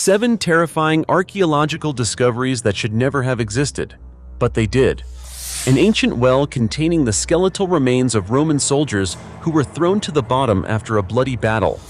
7 terrifying archaeological discoveries that should never have existed, but they did. An ancient well containing the skeletal remains of Roman soldiers who were thrown to the bottom after a bloody battle.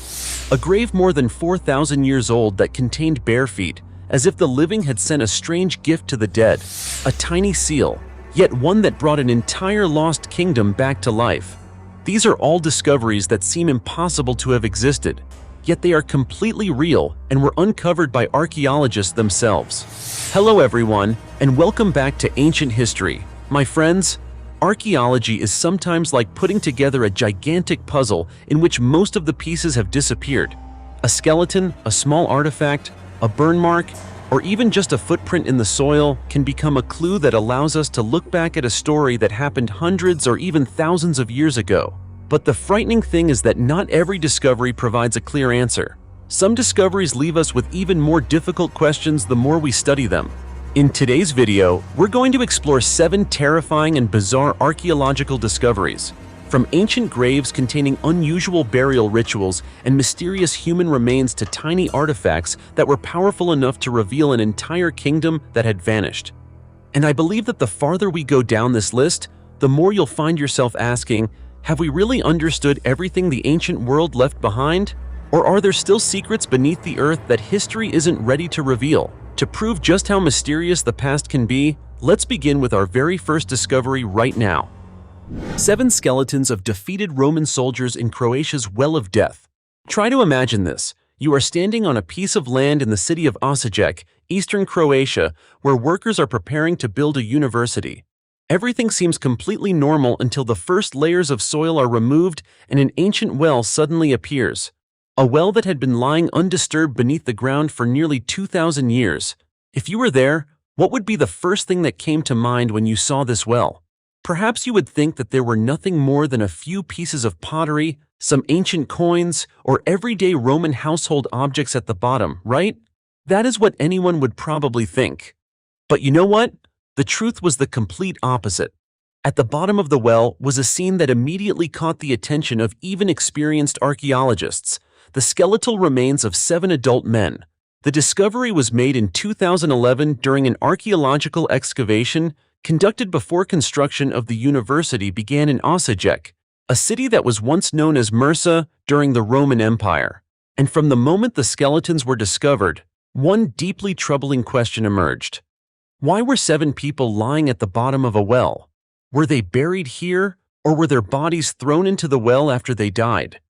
A grave more than 4,000 years old that contained bare feet, as if the living had sent a strange gift to the dead. A tiny seal, yet one that brought an entire lost kingdom back to life. These are all discoveries that seem impossible to have existed, yet they are completely real and were uncovered by archaeologists themselves. Hello everyone, and welcome back to Ancient History. My friends, archaeology is sometimes like putting together a gigantic puzzle in which most of the pieces have disappeared. A skeleton, a small artifact, a burn mark, or even just a footprint in the soil can become a clue that allows us to look back at a story that happened hundreds or even thousands of years ago. But the frightening thing is that not every discovery provides a clear answer. Some discoveries leave us with even more difficult questions the more we study them. In today's video, we're going to explore 7 terrifying and bizarre archaeological discoveries. From ancient graves containing unusual burial rituals and mysterious human remains to tiny artifacts that were powerful enough to reveal an entire kingdom that had vanished. And I believe that the farther we go down this list, the more you'll find yourself asking, have we really understood everything the ancient world left behind? Or are there still secrets beneath the earth that history isn't ready to reveal? To prove just how mysterious the past can be, let's begin with our very first discovery right now. 7 skeletons of defeated Roman soldiers in Croatia's Well of Death. Try to imagine this. You are standing on a piece of land in the city of Osijek, eastern Croatia, where workers are preparing to build a university. Everything seems completely normal until the first layers of soil are removed and an ancient well suddenly appears. A well that had been lying undisturbed beneath the ground for nearly 2,000 years. If you were there, what would be the first thing that came to mind when you saw this well? Perhaps you would think that there were nothing more than a few pieces of pottery, some ancient coins, or everyday Roman household objects at the bottom, right? That is what anyone would probably think. But you know what? The truth was the complete opposite. At the bottom of the well was a scene that immediately caught the attention of even experienced archaeologists: the skeletal remains of 7 adult men. The discovery was made in 2011 during an archaeological excavation conducted before construction of the university began in Osijek, a city that was once known as Mursa during the Roman Empire. And from the moment the skeletons were discovered, one deeply troubling question emerged. Why were 7 people lying at the bottom of a well? Were they buried here, or were their bodies thrown into the well after they died?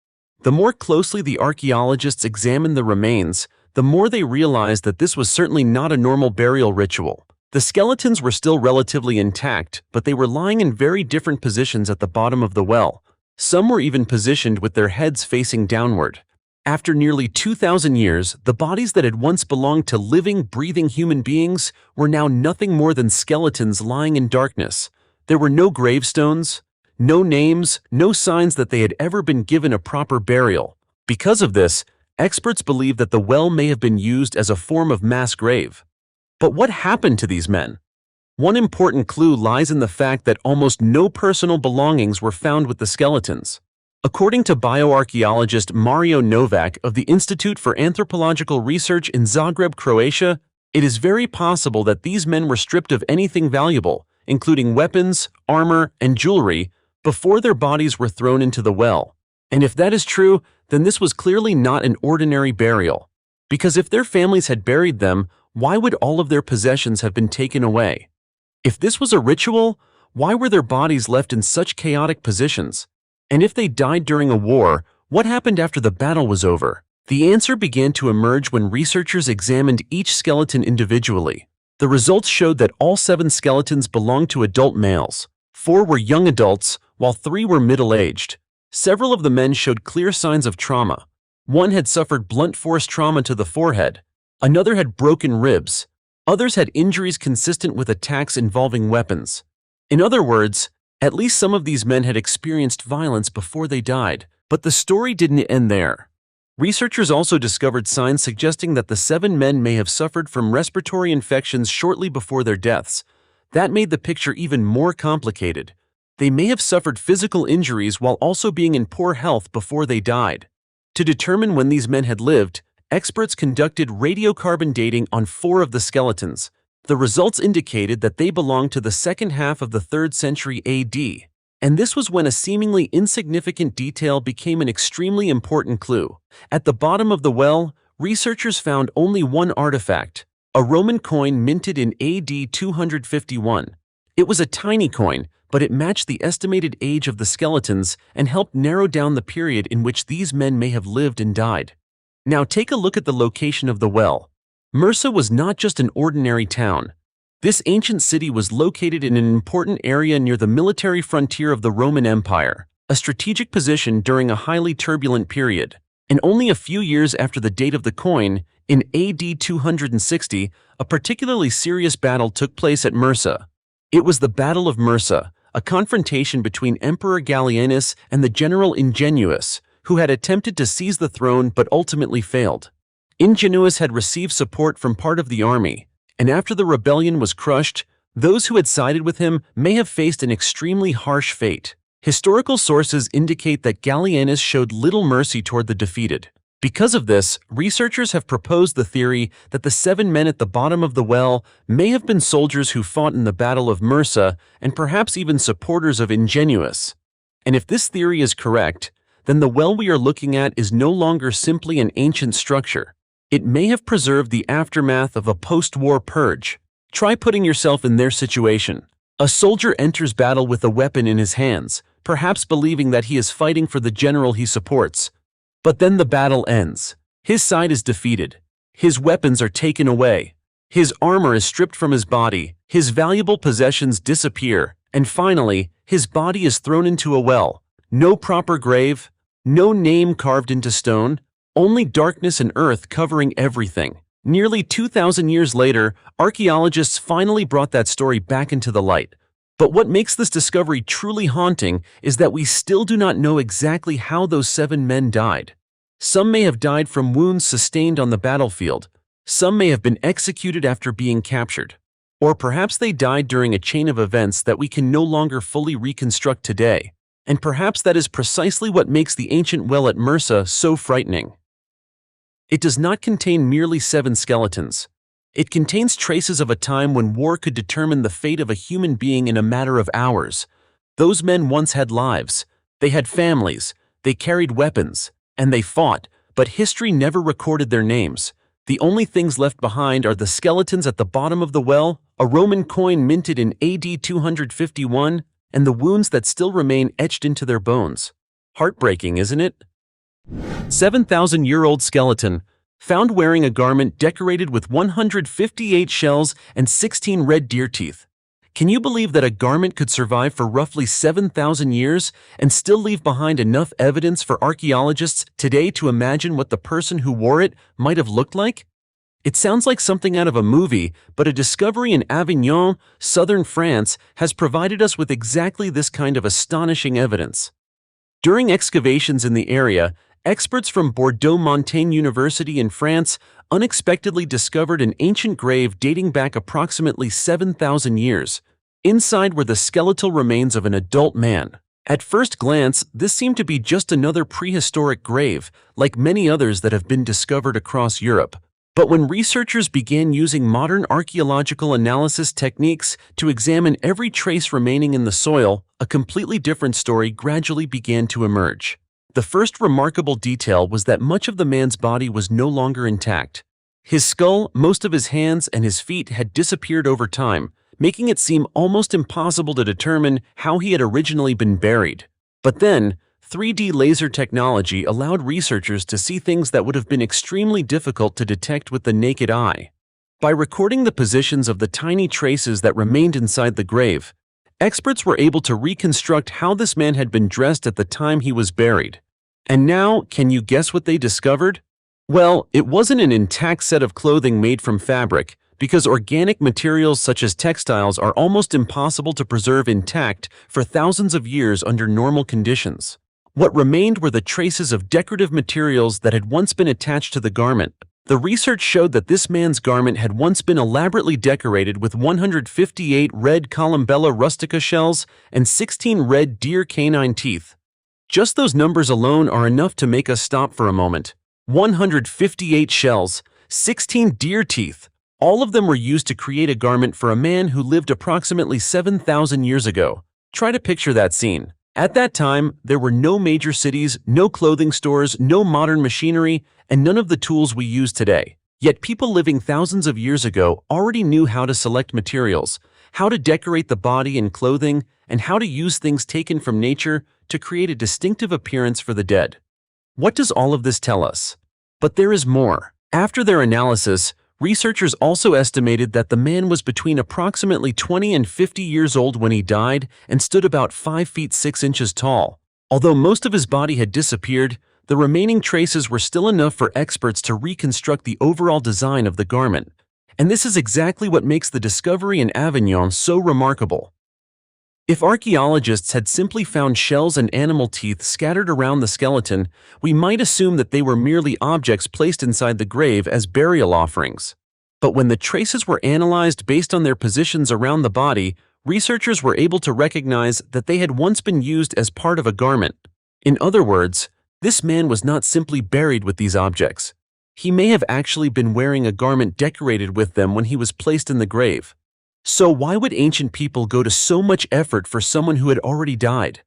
The more closely the archaeologists examined the remains, the more they realized that this was certainly not a normal burial ritual. The skeletons were still relatively intact, but they were lying in very different positions at the bottom of the well. Some were even positioned with their heads facing downward. After nearly 2,000 years, the bodies that had once belonged to living, breathing human beings were now nothing more than skeletons lying in darkness. There were no gravestones, no names, no signs that they had ever been given a proper burial. Because of this, experts believe that the well may have been used as a form of mass grave. But what happened to these men? One important clue lies in the fact that almost no personal belongings were found with the skeletons. According to bioarchaeologist Mario Novak of the Institute for Anthropological Research in Zagreb, Croatia, it is very possible that these men were stripped of anything valuable, including weapons, armor, and jewelry, before their bodies were thrown into the well. And if that is true, then this was clearly not an ordinary burial. Because if their families had buried them, why would all of their possessions have been taken away? If this was a ritual, why were their bodies left in such chaotic positions? And if they died during a war, what happened after the battle was over? The answer began to emerge when researchers examined each skeleton individually. The results showed that all 7 skeletons belonged to adult males. 4 were young adults, while 3 were middle-aged. Several of the men showed clear signs of trauma. One had suffered blunt force trauma to the forehead. Another had broken ribs. Others had injuries consistent with attacks involving weapons. In other words, at least some of these men had experienced violence before they died. But the story didn't end there. Researchers also discovered signs suggesting that the 7 men may have suffered from respiratory infections shortly before their deaths. That made the picture even more complicated. They may have suffered physical injuries while also being in poor health before they died. To determine when these men had lived, experts conducted radiocarbon dating on 4 of the skeletons. The results indicated that they belonged to the second half of the 3rd century AD. And this was when a seemingly insignificant detail became an extremely important clue. At the bottom of the well, researchers found only one artifact, a Roman coin minted in AD 251. It was a tiny coin, but it matched the estimated age of the skeletons and helped narrow down the period in which these men may have lived and died. Now take a look at the location of the well. Mursa was not just an ordinary town. This ancient city was located in an important area near the military frontier of the Roman Empire, a strategic position during a highly turbulent period. And only a few years after the date of the coin, in AD 260, a particularly serious battle took place at Mursa. It was the Battle of Mursa, a confrontation between Emperor Gallienus and the general Ingenuus, who had attempted to seize the throne but ultimately failed. Ingenuus had received support from part of the army, and after the rebellion was crushed, those who had sided with him may have faced an extremely harsh fate. Historical sources indicate that Gallienus showed little mercy toward the defeated. Because of this, researchers have proposed the theory that the 7 men at the bottom of the well may have been soldiers who fought in the Battle of Mursa and perhaps even supporters of Ingenuus. And if this theory is correct, then the well we are looking at is no longer simply an ancient structure. It may have preserved the aftermath of a post-war purge. Try putting yourself in their situation. A soldier enters battle with a weapon in his hands, perhaps believing that he is fighting for the general he supports. But then the battle ends. His side is defeated. His weapons are taken away. His armor is stripped from his body. His valuable possessions disappear. And finally, his body is thrown into a well. No proper grave, no name carved into stone, only darkness and earth covering everything. Nearly 2,000 years later, archaeologists finally brought that story back into the light. But what makes this discovery truly haunting is that we still do not know exactly how those 7 men died. Some may have died from wounds sustained on the battlefield. Some may have been executed after being captured. Or perhaps they died during a chain of events that we can no longer fully reconstruct today. And perhaps that is precisely what makes the ancient well at Mursa so frightening. It does not contain merely 7 skeletons. It contains traces of a time when war could determine the fate of a human being in a matter of hours. Those men once had lives. They had families. They carried weapons. And they fought, but history never recorded their names. The only things left behind are the skeletons at the bottom of the well, a Roman coin minted in AD 251, and the wounds that still remain etched into their bones. Heartbreaking, isn't it? 7,000-year-old skeleton, found wearing a garment decorated with 158 shells and 16 red deer teeth. Can you believe that a garment could survive for roughly 7,000 years and still leave behind enough evidence for archaeologists today to imagine what the person who wore it might have looked like? It sounds like something out of a movie, but a discovery in Avignon, southern France, has provided us with exactly this kind of astonishing evidence. During excavations in the area, experts from Bordeaux Montaigne University in France unexpectedly discovered an ancient grave dating back approximately 7,000 years. Inside were the skeletal remains of an adult man. At first glance, this seemed to be just another prehistoric grave, like many others that have been discovered across Europe. But when researchers began using modern archaeological analysis techniques to examine every trace remaining in the soil, a completely different story gradually began to emerge. The first remarkable detail was that much of the man's body was no longer intact. His skull, most of his hands, and his feet had disappeared over time, making it seem almost impossible to determine how he had originally been buried. But then, 3D laser technology allowed researchers to see things that would have been extremely difficult to detect with the naked eye. By recording the positions of the tiny traces that remained inside the grave, experts were able to reconstruct how this man had been dressed at the time he was buried. And now, can you guess what they discovered? Well, it wasn't an intact set of clothing made from fabric, because organic materials such as textiles are almost impossible to preserve intact for thousands of years under normal conditions. What remained were the traces of decorative materials that had once been attached to the garment. The research showed that this man's garment had once been elaborately decorated with 158 red Columbella rustica shells and 16 red deer canine teeth. Just those numbers alone are enough to make us stop for a moment. 158 shells, 16 deer teeth. All of them were used to create a garment for a man who lived approximately 7,000 years ago. Try to picture that scene. At that time, there were no major cities, no clothing stores, no modern machinery, and none of the tools we use today. Yet people living thousands of years ago already knew how to select materials, how to decorate the body and clothing, and how to use things taken from nature to create a distinctive appearance for the dead. What does all of this tell us? But there is more. After their analysis, researchers also estimated that the man was between approximately 20 and 50 years old when he died and stood about 5 feet 6 inches tall. Although most of his body had disappeared, the remaining traces were still enough for experts to reconstruct the overall design of the garment. And this is exactly what makes the discovery in Avignon so remarkable. If archaeologists had simply found shells and animal teeth scattered around the skeleton, we might assume that they were merely objects placed inside the grave as burial offerings. But when the traces were analyzed based on their positions around the body, researchers were able to recognize that they had once been used as part of a garment. In other words, this man was not simply buried with these objects. He may have actually been wearing a garment decorated with them when he was placed in the grave. So why would ancient people go to so much effort for someone who had already died?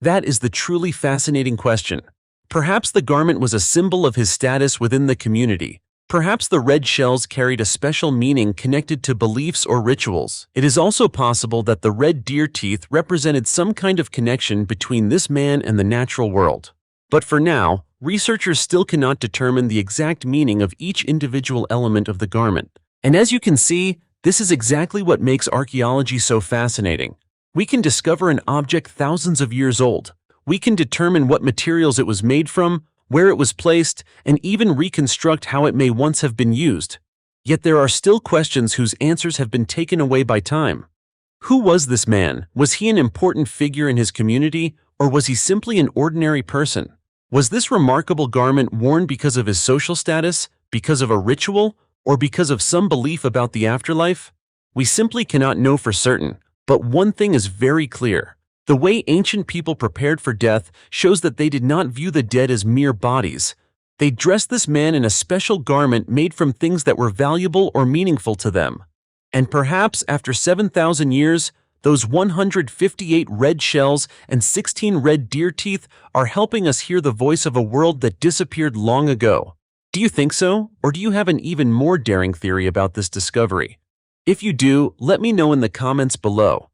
That is the truly fascinating question. Perhaps the garment was a symbol of his status within the community. Perhaps the red shells carried a special meaning connected to beliefs or rituals. It is also possible that the red deer teeth represented some kind of connection between this man and the natural world. But for now, researchers still cannot determine the exact meaning of each individual element of the garment. And as you can see, this is exactly what makes archaeology so fascinating. We can discover an object thousands of years old. We can determine what materials it was made from, where it was placed, and even reconstruct how it may once have been used. Yet there are still questions whose answers have been taken away by time. Who was this man? Was he an important figure in his community, or was he simply an ordinary person? Was this remarkable garment worn because of his social status, because of a ritual, or because of some belief about the afterlife? We simply cannot know for certain, but one thing is very clear. The way ancient people prepared for death shows that they did not view the dead as mere bodies. They dressed this man in a special garment made from things that were valuable or meaningful to them. And perhaps after 7,000 years, those 158 red shells and 16 red deer teeth are helping us hear the voice of a world that disappeared long ago. Do you think so? Or do you have an even more daring theory about this discovery? If you do, let me know in the comments below.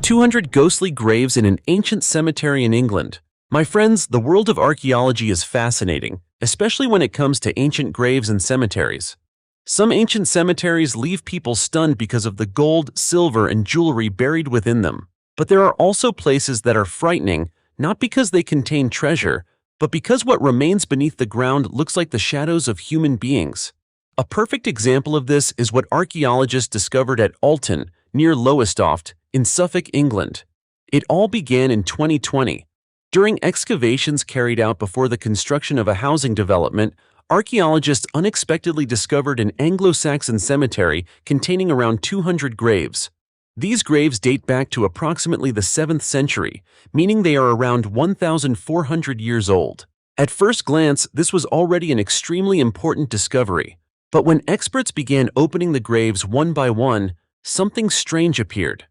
200 ghostly graves in an ancient cemetery in England. My friends, the world of archaeology is fascinating, especially when it comes to ancient graves and cemeteries. Some ancient cemeteries leave people stunned because of the gold, silver, and jewelry buried within them. But there are also places that are frightening, not because they contain treasure, but because what remains beneath the ground looks like the shadows of human beings. A perfect example of this is what archaeologists discovered at Alton, near Lowestoft, in Suffolk, England. It all began in 2020. During excavations carried out before the construction of a housing development, archaeologists unexpectedly discovered an Anglo-Saxon cemetery containing around 200 graves. These graves date back to approximately the 7th century, meaning they are around 1,400 years old. At first glance, this was already an extremely important discovery. But when experts began opening the graves one by one, something strange appeared.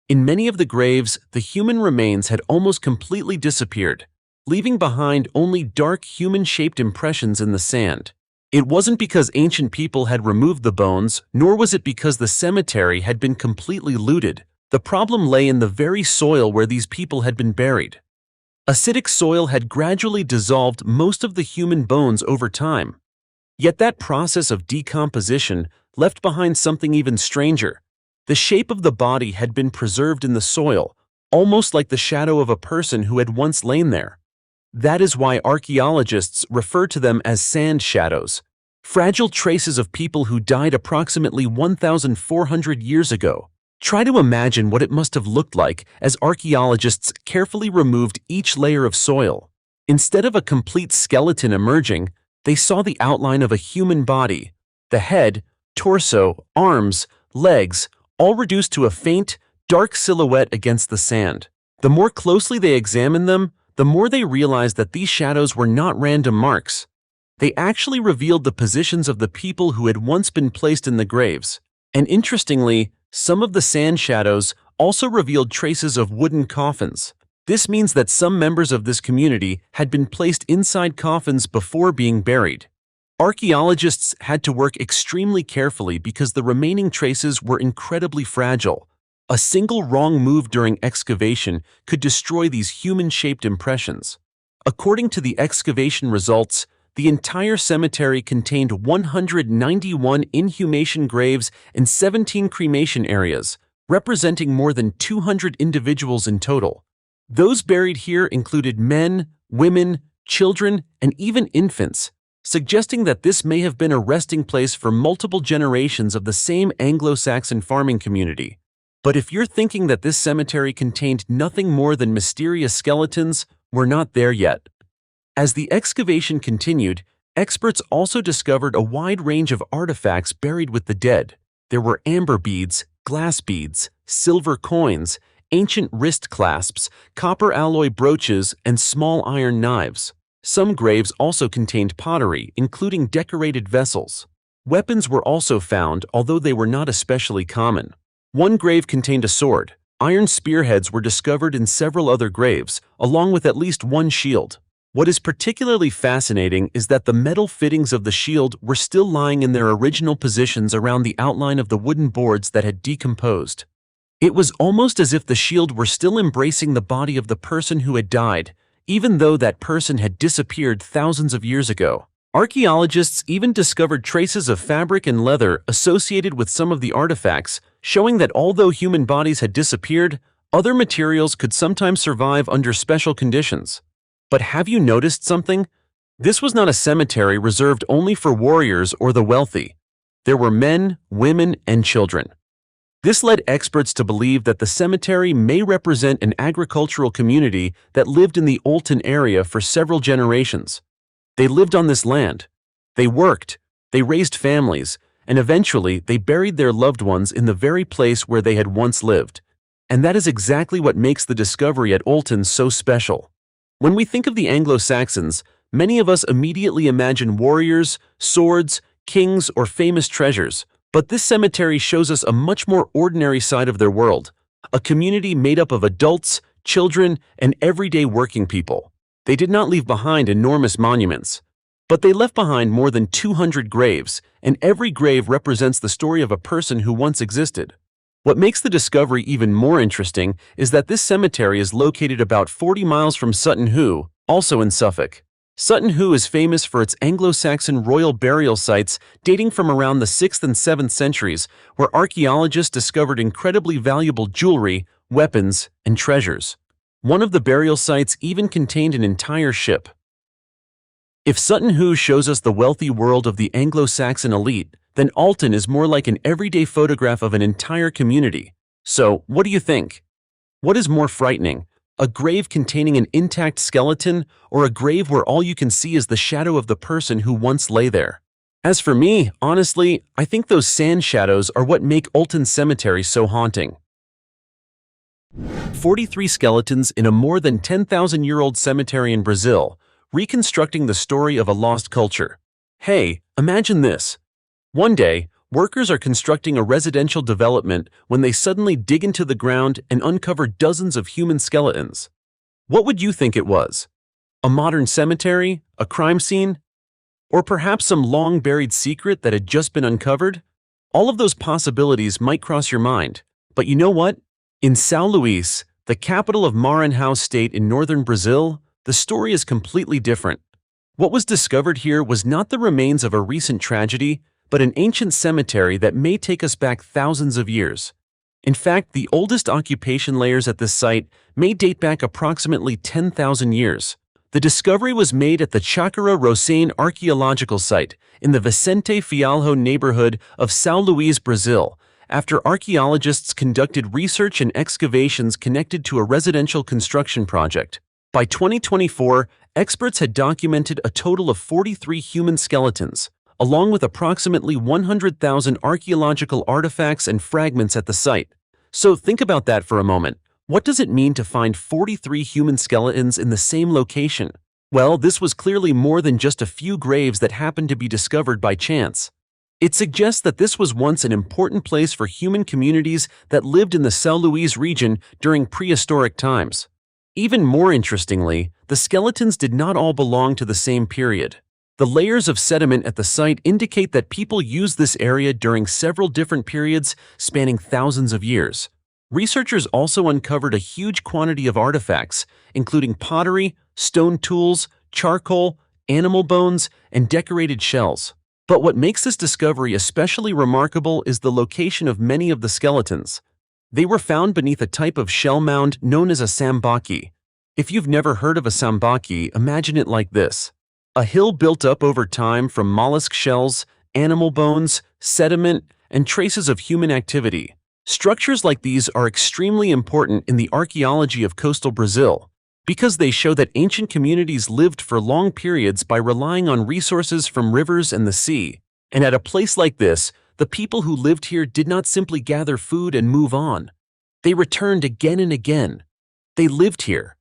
In many of the graves, the human remains had almost completely disappeared, leaving behind only dark human-shaped impressions in the sand. It wasn't because ancient people had removed the bones, nor was it because the cemetery had been completely looted. The problem lay in the very soil where these people had been buried. Acidic soil had gradually dissolved most of the human bones over time. Yet that process of decomposition left behind something even stranger. The shape of the body had been preserved in the soil, almost like the shadow of a person who had once lain there. That is why archaeologists refer to them as sand shadows, fragile traces of people who died approximately 1,400 years ago. Try to imagine what it must have looked like as archaeologists carefully removed each layer of soil. Instead of a complete skeleton emerging, they saw the outline of a human body. The head, torso, arms, legs, all reduced to a faint, dark silhouette against the sand. The more closely they examined them, the more they realized that these shadows were not random marks. They actually revealed the positions of the people who had once been placed in the graves. And interestingly, some of the sand shadows also revealed traces of wooden coffins. This means that some members of this community had been placed inside coffins before being buried. Archaeologists had to work extremely carefully because the remaining traces were incredibly fragile. A single wrong move during excavation could destroy these human-shaped impressions. According to the excavation results, the entire cemetery contained 191 inhumation graves and 17 cremation areas, representing more than 200 individuals in total. Those buried here included men, women, children, and even infants, suggesting that this may have been a resting place for multiple generations of the same Anglo-Saxon farming community. But if you're thinking that this cemetery contained nothing more than mysterious skeletons, we're not there yet. As the excavation continued, experts also discovered a wide range of artifacts buried with the dead. There were amber beads, glass beads, silver coins, ancient wrist clasps, copper alloy brooches, and small iron knives. Some graves also contained pottery, including decorated vessels. Weapons were also found, although they were not especially common. One grave contained a sword. Iron spearheads were discovered in several other graves, along with at least one shield. What is particularly fascinating is that the metal fittings of the shield were still lying in their original positions around the outline of the wooden boards that had decomposed. It was almost as if the shield were still embracing the body of the person who had died, even though that person had disappeared thousands of years ago. Archaeologists even discovered traces of fabric and leather associated with some of the artifacts, showing that although human bodies had disappeared, other materials could sometimes survive under special conditions. But have you noticed something? This was not a cemetery reserved only for warriors or the wealthy. There were men, women, and children. This led experts to believe that the cemetery may represent an agricultural community that lived in the Olton area for several generations. They lived on this land. They worked, they raised families, and eventually they buried their loved ones in the very place where they had once lived. And that is exactly what makes the discovery at Olton so special. When we think of the Anglo-Saxons, many of us immediately imagine warriors, swords, kings, or famous treasures. But this cemetery shows us a much more ordinary side of their world, a community made up of adults, children, and everyday working people. They did not leave behind enormous monuments, but they left behind more than 200 graves, and every grave represents the story of a person who once existed. What makes the discovery even more interesting is that this cemetery is located about 40 miles from Sutton Hoo, also in Suffolk. Sutton Hoo is famous for its Anglo-Saxon royal burial sites dating from around the 6th and 7th centuries, where archaeologists discovered incredibly valuable jewelry, weapons, and treasures. One of the burial sites even contained an entire ship. If Sutton Hoo shows us the wealthy world of the Anglo-Saxon elite, then Alton is more like an everyday photograph of an entire community. So, what do you think? What is more frightening? A grave containing an intact skeleton, or a grave where all you can see is the shadow of the person who once lay there? As for me, honestly, I think those sand shadows are what make Olton Cemetery so haunting. 43 skeletons in a more than 10,000-year-old cemetery in Brazil, reconstructing the story of a lost culture. Hey, imagine this. One day, workers are constructing a residential development when they suddenly dig into the ground and uncover dozens of human skeletons. What would you think it was? A modern cemetery? A crime scene? Or perhaps some long-buried secret that had just been uncovered? All of those possibilities might cross your mind. But you know what? In São Luís, the capital of Maranhão state in northern Brazil, the story is completely different. What was discovered here was not the remains of a recent tragedy, but an ancient cemetery that may take us back thousands of years. In fact, the oldest occupation layers at this site may date back approximately 10,000 years. The discovery was made at the Chácara Rocém Archaeological Site in the Vicente Fialho neighborhood of São Luís, Brazil, after archaeologists conducted research and excavations connected to a residential construction project. By 2024, experts had documented a total of 43 human skeletons, along with approximately 100,000 archaeological artifacts and fragments at the site. So think about that for a moment. What does it mean to find 43 human skeletons in the same location? Well, this was clearly more than just a few graves that happened to be discovered by chance. It suggests that this was once an important place for human communities that lived in the São Luís region during prehistoric times. Even more interestingly, the skeletons did not all belong to the same period. The layers of sediment at the site indicate that people used this area during several different periods spanning thousands of years. Researchers also uncovered a huge quantity of artifacts, including pottery, stone tools, charcoal, animal bones, and decorated shells. But what makes this discovery especially remarkable is the location of many of the skeletons. They were found beneath a type of shell mound known as a sambaki. If you've never heard of a sambaki, imagine it like this: a hill built up over time from mollusk shells, animal bones, sediment, and traces of human activity. Structures like these are extremely important in the archaeology of coastal Brazil because they show that ancient communities lived for long periods by relying on resources from rivers and the sea. And at a place like this, the people who lived here did not simply gather food and move on. They returned again and again. They lived here.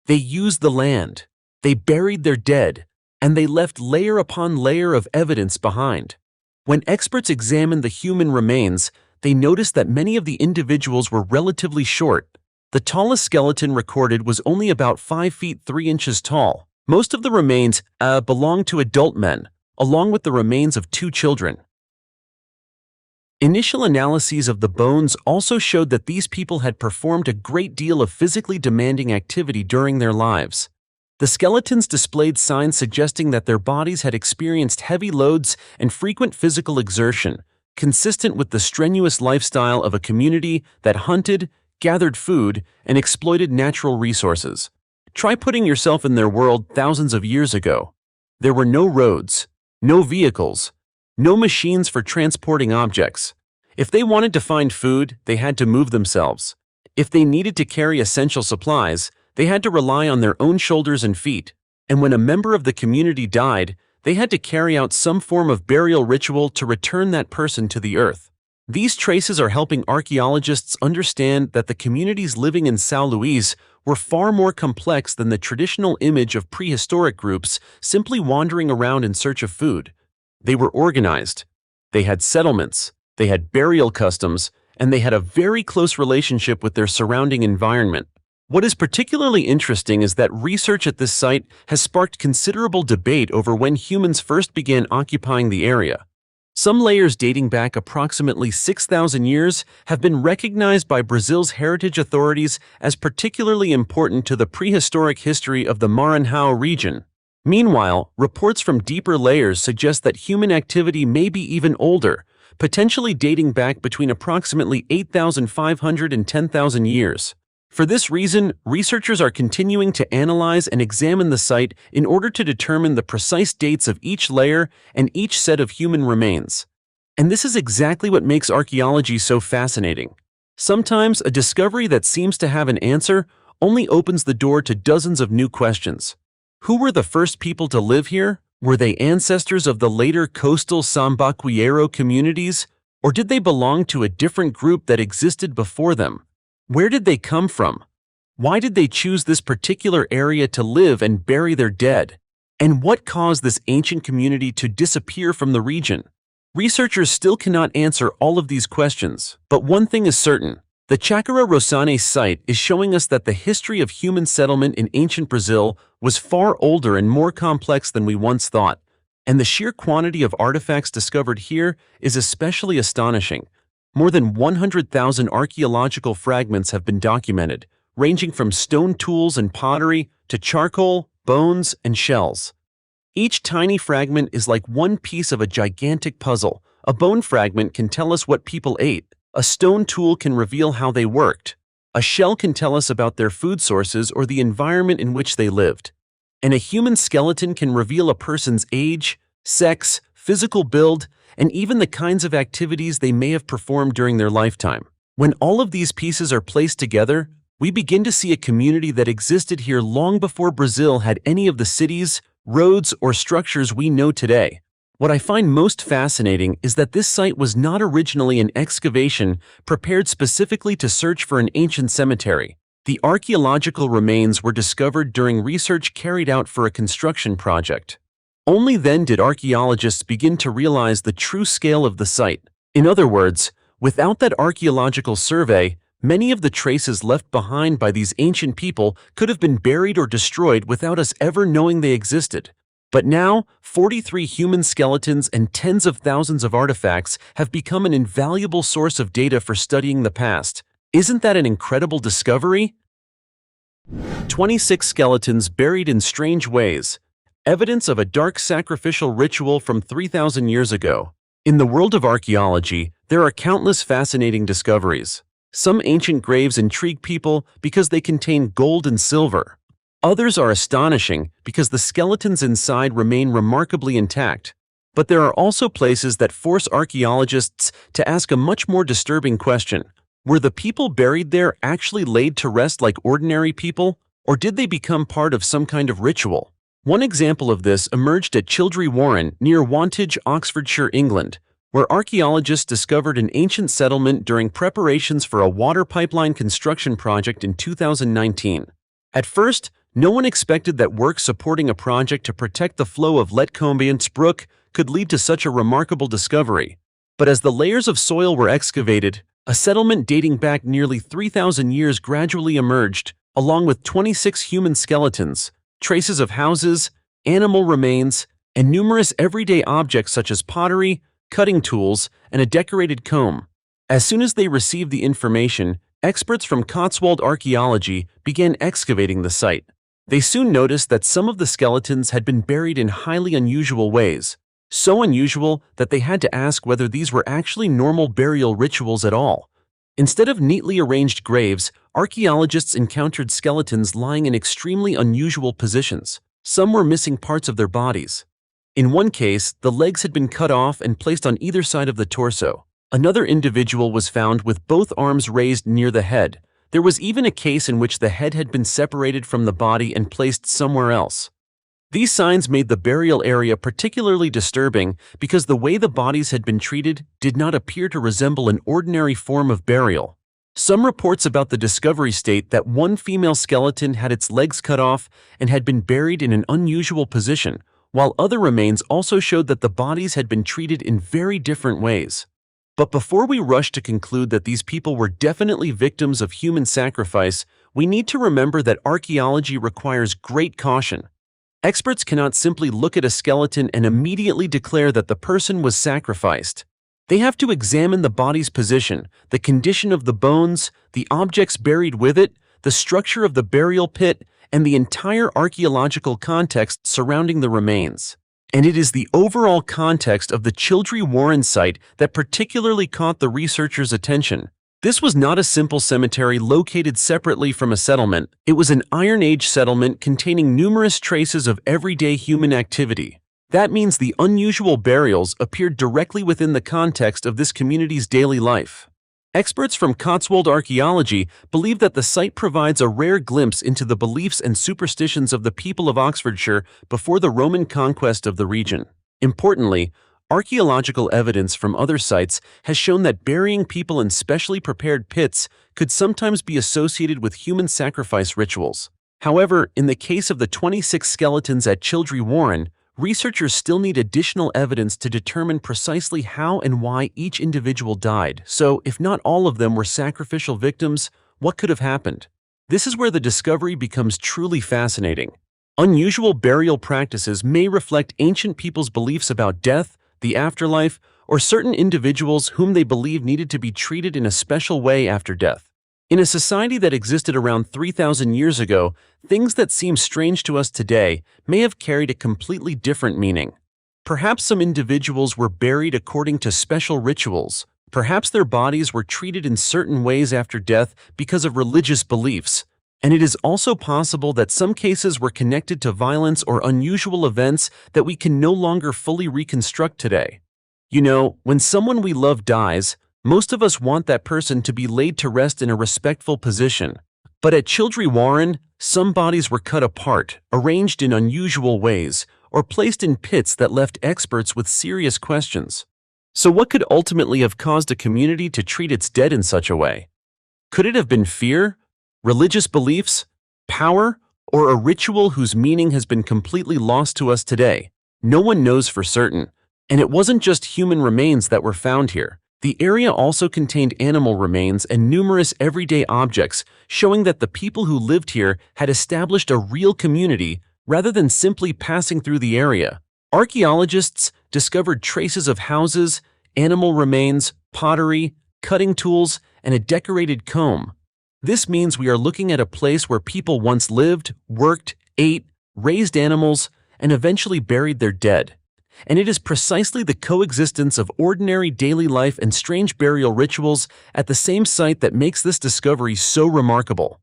They used the land. They buried their dead, and they left layer upon layer of evidence behind. When experts examined the human remains, they noticed that many of the individuals were relatively short. The tallest skeleton recorded was only about 5 feet 3 inches tall. Most of the remains belonged to adult men, along with the remains of 2 children. Initial analyses of the bones also showed that these people had performed a great deal of physically demanding activity during their lives. The skeletons displayed signs suggesting that their bodies had experienced heavy loads and frequent physical exertion, consistent with the strenuous lifestyle of a community that hunted, gathered food, and exploited natural resources. Try putting yourself in their world thousands of years ago. There were no roads, no vehicles, no machines for transporting objects. If they wanted to find food, they had to move themselves. If they needed to carry essential supplies, they had to rely on their own shoulders and feet. And when a member of the community died, they had to carry out some form of burial ritual to return that person to the earth. These traces are helping archaeologists understand that the communities living in São Luís were far more complex than the traditional image of prehistoric groups simply wandering around in search of food. They were organized. They had settlements. They had burial customs, and they had a very close relationship with their surrounding environment. What is particularly interesting is that research at this site has sparked considerable debate over when humans first began occupying the area. Some layers dating back approximately 6,000 years have been recognized by Brazil's heritage authorities as particularly important to the prehistoric history of the Maranhão region. Meanwhile, reports from deeper layers suggest that human activity may be even older, potentially dating back between approximately 8,500 and 10,000 years. For this reason, researchers are continuing to analyze and examine the site in order to determine the precise dates of each layer and each set of human remains. And this is exactly what makes archaeology so fascinating. Sometimes a discovery that seems to have an answer only opens the door to dozens of new questions. Who were the first people to live here? Were they ancestors of the later coastal Sambaqueiro communities? Or did they belong to a different group that existed before them? Where did they come from? Why did they choose this particular area to live and bury their dead? And what caused this ancient community to disappear from the region? Researchers still cannot answer all of these questions, but one thing is certain. The Chácara Roçane site is showing us that the history of human settlement in ancient Brazil was far older and more complex than we once thought. And the sheer quantity of artifacts discovered here is especially astonishing. More than 100,000 archaeological fragments have been documented, ranging from stone tools and pottery to charcoal, bones, and shells. Each tiny fragment is like one piece of a gigantic puzzle. A bone fragment can tell us what people ate. A stone tool can reveal how they worked. A shell can tell us about their food sources or the environment in which they lived. And a human skeleton can reveal a person's age, sex, physical build, and even the kinds of activities they may have performed during their lifetime. When all of these pieces are placed together, we begin to see a community that existed here long before Brazil had any of the cities, roads, or structures we know today. What I find most fascinating is that this site was not originally an excavation prepared specifically to search for an ancient cemetery. The archaeological remains were discovered during research carried out for a construction project. Only then did archaeologists begin to realize the true scale of the site. In other words, without that archaeological survey, many of the traces left behind by these ancient people could have been buried or destroyed without us ever knowing they existed. But now, 43 human skeletons and tens of thousands of artifacts have become an invaluable source of data for studying the past. Isn't that an incredible discovery? 26 skeletons buried in strange ways. Evidence of a dark sacrificial ritual from 3,000 years ago. In the world of archaeology, there are countless fascinating discoveries. Some ancient graves intrigue people because they contain gold and silver. Others are astonishing because the skeletons inside remain remarkably intact. But there are also places that force archaeologists to ask a much more disturbing question. Were the people buried there actually laid to rest like ordinary people, or did they become part of some kind of ritual? One example of this emerged at Childrey Warren near Wantage, Oxfordshire, England, where archaeologists discovered an ancient settlement during preparations for a water pipeline construction project in 2019. At first, no one expected that work supporting a project to protect the flow of Letcombiant's Brook could lead to such a remarkable discovery. But as the layers of soil were excavated, a settlement dating back nearly 3,000 years gradually emerged, along with 26 human skeletons, traces of houses, animal remains, and numerous everyday objects such as pottery, cutting tools, and a decorated comb. As soon as they received the information, experts from Cotswold Archaeology began excavating the site. They soon noticed that some of the skeletons had been buried in highly unusual ways, so unusual that they had to ask whether these were actually normal burial rituals at all. Instead of neatly arranged graves, archaeologists encountered skeletons lying in extremely unusual positions. Some were missing parts of their bodies. In one case, the legs had been cut off and placed on either side of the torso. Another individual was found with both arms raised near the head. There was even a case in which the head had been separated from the body and placed somewhere else. These signs made the burial area particularly disturbing because the way the bodies had been treated did not appear to resemble an ordinary form of burial. Some reports about the discovery state that one female skeleton had its legs cut off and had been buried in an unusual position, while other remains also showed that the bodies had been treated in very different ways. But before we rush to conclude that these people were definitely victims of human sacrifice, we need to remember that archaeology requires great caution. Experts cannot simply look at a skeleton and immediately declare that the person was sacrificed. They have to examine the body's position, the condition of the bones, the objects buried with it, the structure of the burial pit, and the entire archaeological context surrounding the remains. And it is the overall context of the Childrey Warren site that particularly caught the researchers' attention. This was not a simple cemetery located separately from a settlement. It was an Iron Age settlement containing numerous traces of everyday human activity. That means the unusual burials appeared directly within the context of this community's daily life. Experts from Cotswold Archaeology believe that the site provides a rare glimpse into the beliefs and superstitions of the people of Oxfordshire before the Roman conquest of the region. Importantly, archaeological evidence from other sites has shown that burying people in specially prepared pits could sometimes be associated with human sacrifice rituals. However, in the case of the 26 skeletons at Childrey Warren, researchers still need additional evidence to determine precisely how and why each individual died. So, if not all of them were sacrificial victims, what could have happened? This is where the discovery becomes truly fascinating. Unusual burial practices may reflect ancient people's beliefs about death, the afterlife, or certain individuals whom they believe needed to be treated in a special way after death. In a society that existed around 3,000 years ago, things that seem strange to us today may have carried a completely different meaning. Perhaps some individuals were buried according to special rituals. Perhaps their bodies were treated in certain ways after death because of religious beliefs. And it is also possible that some cases were connected to violence or unusual events that we can no longer fully reconstruct today. You know, when someone we love dies, most of us want that person to be laid to rest in a respectful position. But at Childrey Warren, some bodies were cut apart, arranged in unusual ways, or placed in pits that left experts with serious questions. So what could ultimately have caused a community to treat its dead in such a way? Could it have been fear? Religious beliefs, power, or a ritual whose meaning has been completely lost to us today? No one knows for certain. And it wasn't just human remains that were found here. The area also contained animal remains and numerous everyday objects, showing that the people who lived here had established a real community rather than simply passing through the area. Archaeologists discovered traces of houses, animal remains, pottery, cutting tools, and a decorated comb. This means we are looking at a place where people once lived, worked, ate, raised animals, and eventually buried their dead. And it is precisely the coexistence of ordinary daily life and strange burial rituals at the same site that makes this discovery so remarkable.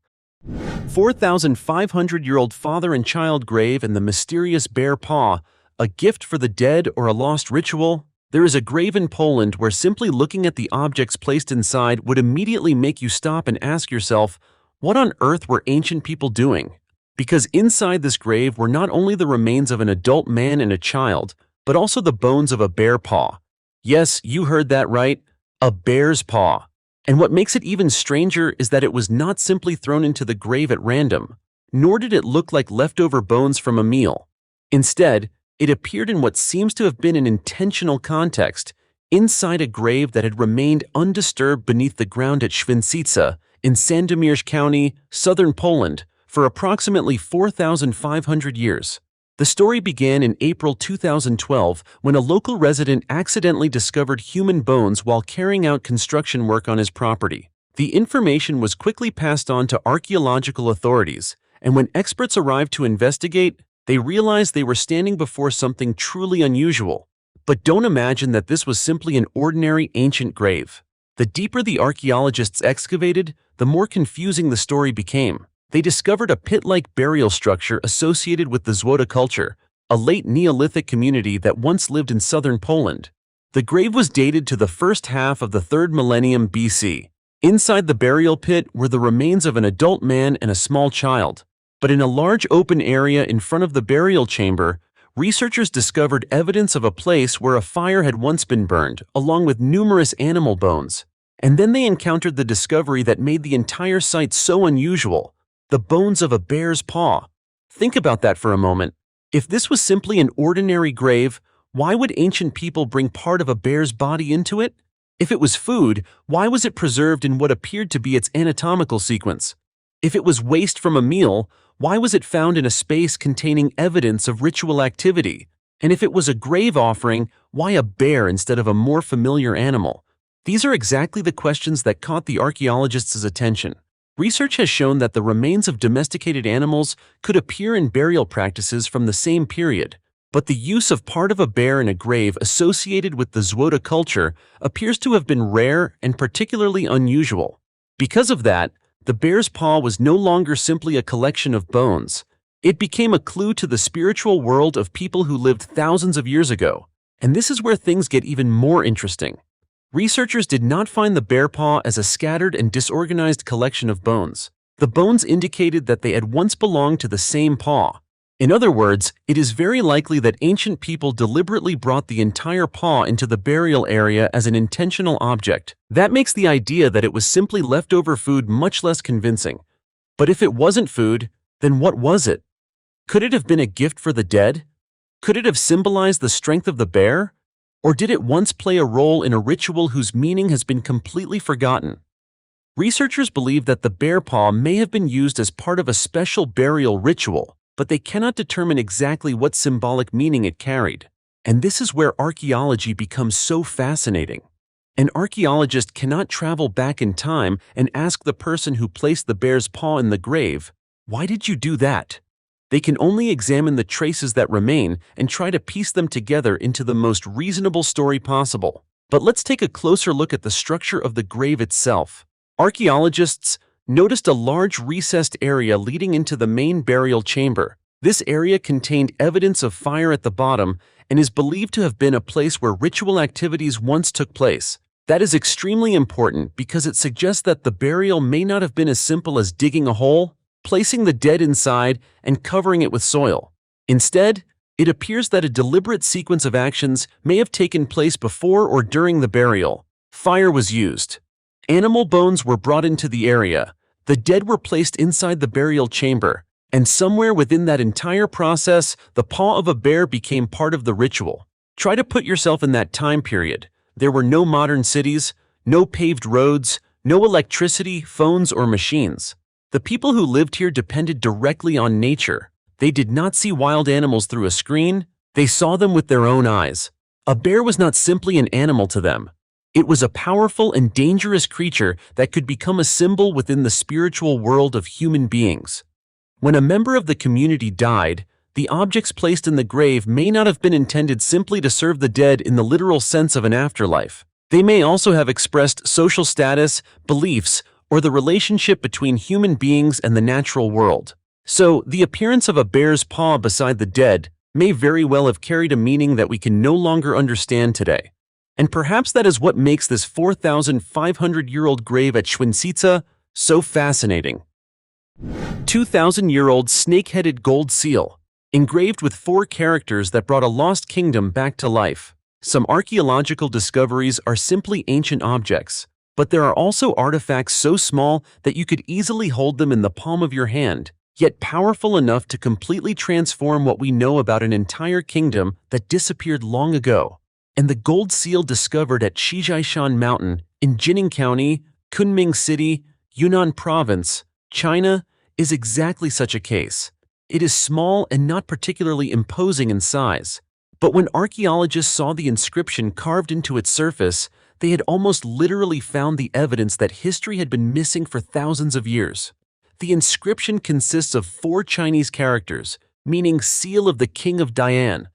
4,500-year-old father and child grave and the mysterious bear paw, a gift for the dead or a lost ritual? There is a grave in Poland where simply looking at the objects placed inside would immediately make you stop and ask yourself, what on earth were ancient people doing? Because inside this grave were not only the remains of an adult man and a child, but also the bones of a bear paw. Yes, you heard that right, a bear's paw. And what makes it even stranger is that it was not simply thrown into the grave at random, nor did it look like leftover bones from a meal. Instead, it appeared in what seems to have been an intentional context, inside a grave that had remained undisturbed beneath the ground at Święcice in Sandomierz County, southern Poland, for approximately 4,500 years. The story began in April 2012 when a local resident accidentally discovered human bones while carrying out construction work on his property. The information was quickly passed on to archaeological authorities, and when experts arrived to investigate, they realized they were standing before something truly unusual. But don't imagine that this was simply an ordinary ancient grave. The deeper the archaeologists excavated, the more confusing the story became. They discovered a pit-like burial structure associated with the Złota culture, a late Neolithic community that once lived in southern Poland. The grave was dated to the first half of the 3rd millennium BC. Inside the burial pit were the remains of an adult man and a small child. But in a large open area in front of the burial chamber, researchers discovered evidence of a place where a fire had once been burned, along with numerous animal bones. And then they encountered the discovery that made the entire site so unusual: the bones of a bear's paw. Think about that for a moment. If this was simply an ordinary grave, why would ancient people bring part of a bear's body into it? If it was food, why was it preserved in what appeared to be its anatomical sequence? If it was waste from a meal, why was it found in a space containing evidence of ritual activity? And if it was a grave offering, why a bear instead of a more familiar animal? These are exactly the questions that caught the archaeologists' attention. Research has shown that the remains of domesticated animals could appear in burial practices from the same period, but the use of part of a bear in a grave associated with the Złota culture appears to have been rare and particularly unusual. Because of that, the bear's paw was no longer simply a collection of bones. It became a clue to the spiritual world of people who lived thousands of years ago. And this is where things get even more interesting. Researchers did not find the bear paw as a scattered and disorganized collection of bones. The bones indicated that they had once belonged to the same paw. In other words, it is very likely that ancient people deliberately brought the entire paw into the burial area as an intentional object. That makes the idea that it was simply leftover food much less convincing. But if it wasn't food, then what was it? Could it have been a gift for the dead? Could it have symbolized the strength of the bear? Or did it once play a role in a ritual whose meaning has been completely forgotten? Researchers believe that the bear paw may have been used as part of a special burial ritual, but they cannot determine exactly what symbolic meaning it carried. And this is where archaeology becomes so fascinating. An archaeologist cannot travel back in time and ask the person who placed the bear's paw in the grave, "Why did you do that?" They can only examine the traces that remain and try to piece them together into the most reasonable story possible. But let's take a closer look at the structure of the grave itself. Archaeologists noticed a large recessed area leading into the main burial chamber. This area contained evidence of fire at the bottom and is believed to have been a place where ritual activities once took place. That is extremely important because it suggests that the burial may not have been as simple as digging a hole, placing the dead inside, and covering it with soil. Instead, it appears that a deliberate sequence of actions may have taken place before or during the burial. Fire was used. Animal bones were brought into the area. The dead were placed inside the burial chamber, and somewhere within that entire process, the paw of a bear became part of the ritual. Try to put yourself in that time period. There were no modern cities, no paved roads, no electricity, phones, or machines. The people who lived here depended directly on nature. They did not see wild animals through a screen, they saw them with their own eyes. A bear was not simply an animal to them. It was a powerful and dangerous creature that could become a symbol within the spiritual world of human beings. When a member of the community died, the objects placed in the grave may not have been intended simply to serve the dead in the literal sense of an afterlife. They may also have expressed social status, beliefs, or the relationship between human beings and the natural world. So, the appearance of a bear's paw beside the dead may very well have carried a meaning that we can no longer understand today. And perhaps that is what makes this 4,500-year-old grave at Święcica so fascinating. 2,000-year-old snake-headed gold seal, engraved with 4 characters that brought a lost kingdom back to life. Some archaeological discoveries are simply ancient objects, but there are also artifacts so small that you could easily hold them in the palm of your hand, yet powerful enough to completely transform what we know about an entire kingdom that disappeared long ago. And the gold seal discovered at Shijiaishan Mountain in Jining County, Kunming City, Yunnan Province, China, is exactly such a case. It is small and not particularly imposing in size. But when archaeologists saw the inscription carved into its surface, they had almost literally found the evidence that history had been missing for thousands of years. The inscription consists of 4 Chinese characters, meaning Seal of the King of Dian.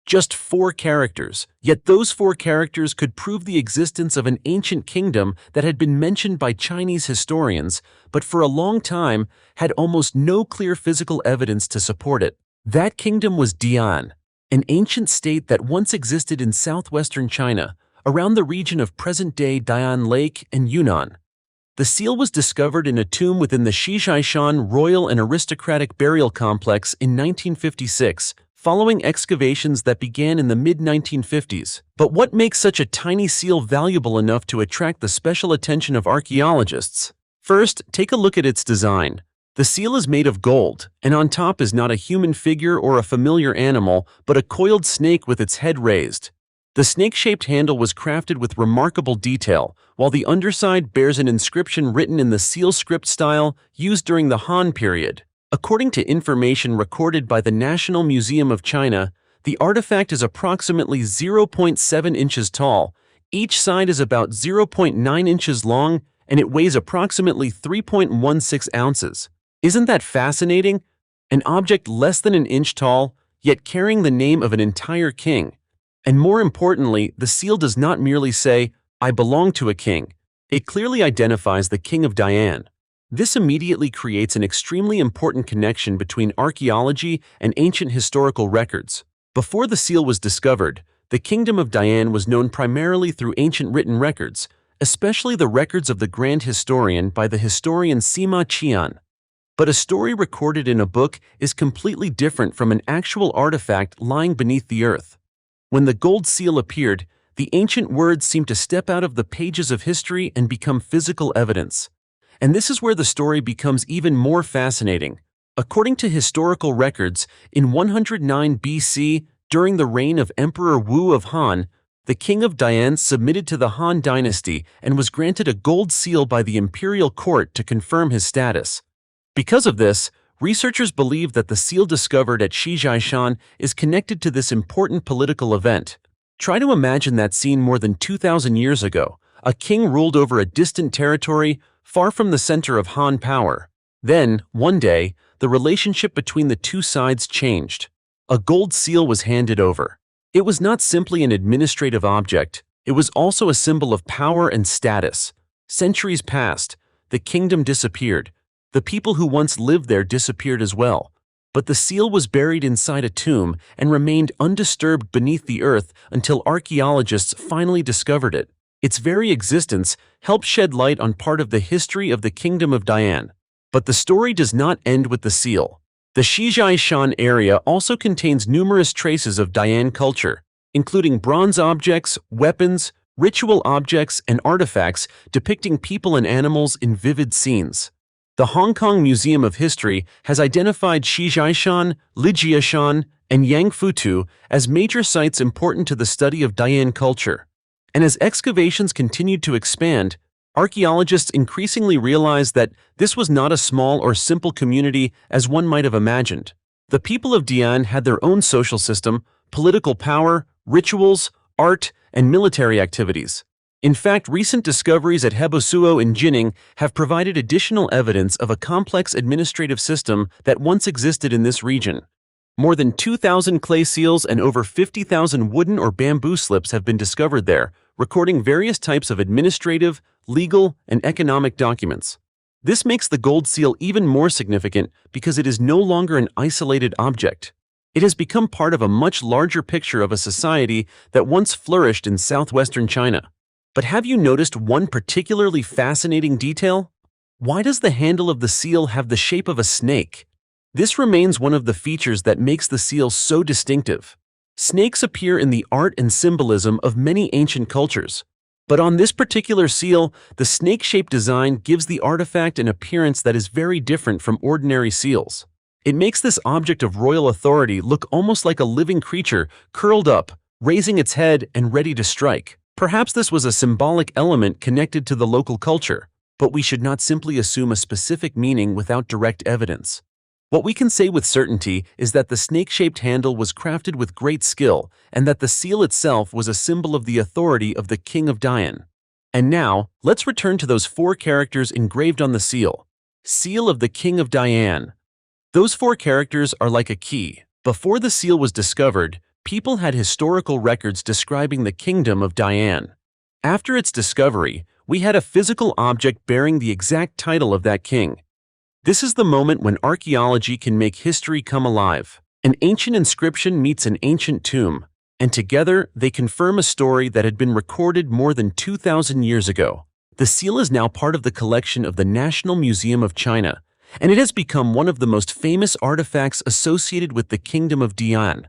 Just 4 characters, yet those 4 characters could prove the existence of an ancient kingdom that had been mentioned by Chinese historians, but for a long time had almost no clear physical evidence to support it. That kingdom was Dian, an ancient state that once existed in southwestern China, around the region of present-day Dian Lake and Yunnan. The seal was discovered in a tomb within the Shijiaishan Royal and Aristocratic Burial Complex in 1956, following excavations that began in the mid-1950s. But what makes such a tiny seal valuable enough to attract the special attention of archaeologists? First, take a look at its design. The seal is made of gold, and on top is not a human figure or a familiar animal, but a coiled snake with its head raised. The snake-shaped handle was crafted with remarkable detail, while the underside bears an inscription written in the seal script style used during the Han period. According to information recorded by the National Museum of China, the artifact is approximately 0.7 inches tall, each side is about 0.9 inches long, and it weighs approximately 3.16 ounces. Isn't that fascinating? An object less than an inch tall, yet carrying the name of an entire king. And more importantly, the seal does not merely say, "I belong to a king." It clearly identifies the King of Dian. This immediately creates an extremely important connection between archaeology and ancient historical records. Before the seal was discovered, the Kingdom of Dian was known primarily through ancient written records, especially the records of the Grand Historian by the historian Sima Qian. But a story recorded in a book is completely different from an actual artifact lying beneath the earth. When the gold seal appeared, the ancient words seemed to step out of the pages of history and become physical evidence. And this is where the story becomes even more fascinating. According to historical records, in 109 BC, during the reign of Emperor Wu of Han, the King of Dian submitted to the Han dynasty and was granted a gold seal by the imperial court to confirm his status. Because of this, researchers believe that the seal discovered at Shijiaishan is connected to this important political event. Try to imagine that scene more than 2,000 years ago. A king ruled over a distant territory, far from the center of Han power. Then, one day, the relationship between the two sides changed. A gold seal was handed over. It was not simply an administrative object, it was also a symbol of power and status. Centuries passed, the kingdom disappeared. The people who once lived there disappeared as well. But the seal was buried inside a tomb and remained undisturbed beneath the earth until archaeologists finally discovered it. Its very existence helped shed light on part of the history of the Kingdom of Dian. But the story does not end with the seal. The Shijiaishan area also contains numerous traces of Dian culture, including bronze objects, weapons, ritual objects, and artifacts depicting people and animals in vivid scenes. The Hong Kong Museum of History has identified Shijiashan, Lijiashan, and Yangfutu as major sites important to the study of Dian culture. And as excavations continued to expand, archaeologists increasingly realized that this was not a small or simple community as one might have imagined. The people of Dian had their own social system, political power, rituals, art, and military activities. In fact, recent discoveries at Hebosuo in Jining have provided additional evidence of a complex administrative system that once existed in this region. More than 2,000 clay seals and over 50,000 wooden or bamboo slips have been discovered there, recording various types of administrative, legal, and economic documents. This makes the gold seal even more significant because it is no longer an isolated object. It has become part of a much larger picture of a society that once flourished in southwestern China. But have you noticed one particularly fascinating detail? Why does the handle of the seal have the shape of a snake? This remains one of the features that makes the seal so distinctive. Snakes appear in the art and symbolism of many ancient cultures. But on this particular seal, the snake-shaped design gives the artifact an appearance that is very different from ordinary seals. It makes this object of royal authority look almost like a living creature, curled up, raising its head and ready to strike. Perhaps this was a symbolic element connected to the local culture, but we should not simply assume a specific meaning without direct evidence. What we can say with certainty is that the snake-shaped handle was crafted with great skill and that the seal itself was a symbol of the authority of the King of Dian. And now, let's return to those 4 characters engraved on the seal. Seal of the King of Dian. Those 4 characters are like a key. Before the seal was discovered, people had historical records describing the kingdom of Dian. After its discovery, we had a physical object bearing the exact title of that king. This is the moment when archaeology can make history come alive. An ancient inscription meets an ancient tomb, and together they confirm a story that had been recorded more than 2,000 years ago. The seal is now part of the collection of the National Museum of China, and it has become one of the most famous artifacts associated with the Kingdom of Dian.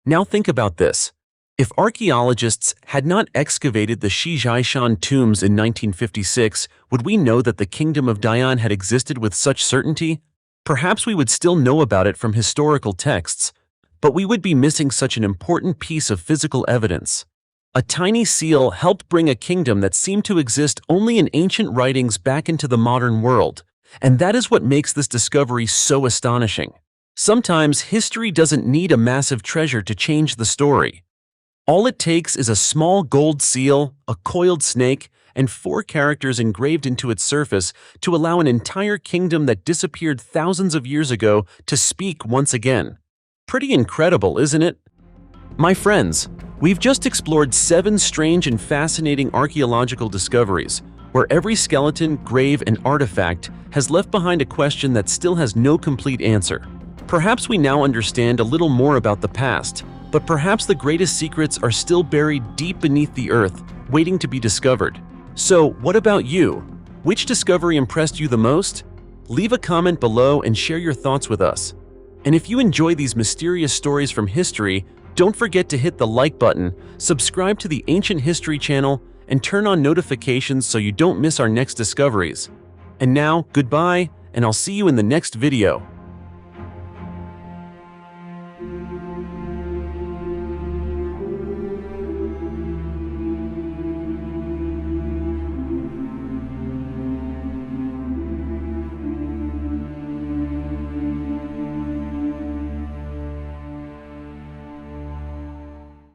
Now think about this. If archaeologists had not excavated the Shijiashan tombs in 1956, would we know that the Kingdom of Dian had existed with such certainty? Perhaps we would still know about it from historical texts, but we would be missing such an important piece of physical evidence. A tiny seal helped bring a kingdom that seemed to exist only in ancient writings back into the modern world, and that is what makes this discovery so astonishing. Sometimes history doesn't need a massive treasure to change the story. All it takes is a small gold seal, a coiled snake, and 4 characters engraved into its surface to allow an entire kingdom that disappeared thousands of years ago to speak once again. Pretty incredible, isn't it? My friends, we've just explored 7 strange and fascinating archaeological discoveries, where every skeleton, grave, and artifact has left behind a question that still has no complete answer. Perhaps we now understand a little more about the past, but perhaps the greatest secrets are still buried deep beneath the earth, waiting to be discovered. So, what about you? Which discovery impressed you the most? Leave a comment below and share your thoughts with us. And if you enjoy these mysterious stories from history, don't forget to hit the like button, subscribe to the Ancient History channel, and turn on notifications so you don't miss our next discoveries. And now, goodbye, and I'll see you in the next video.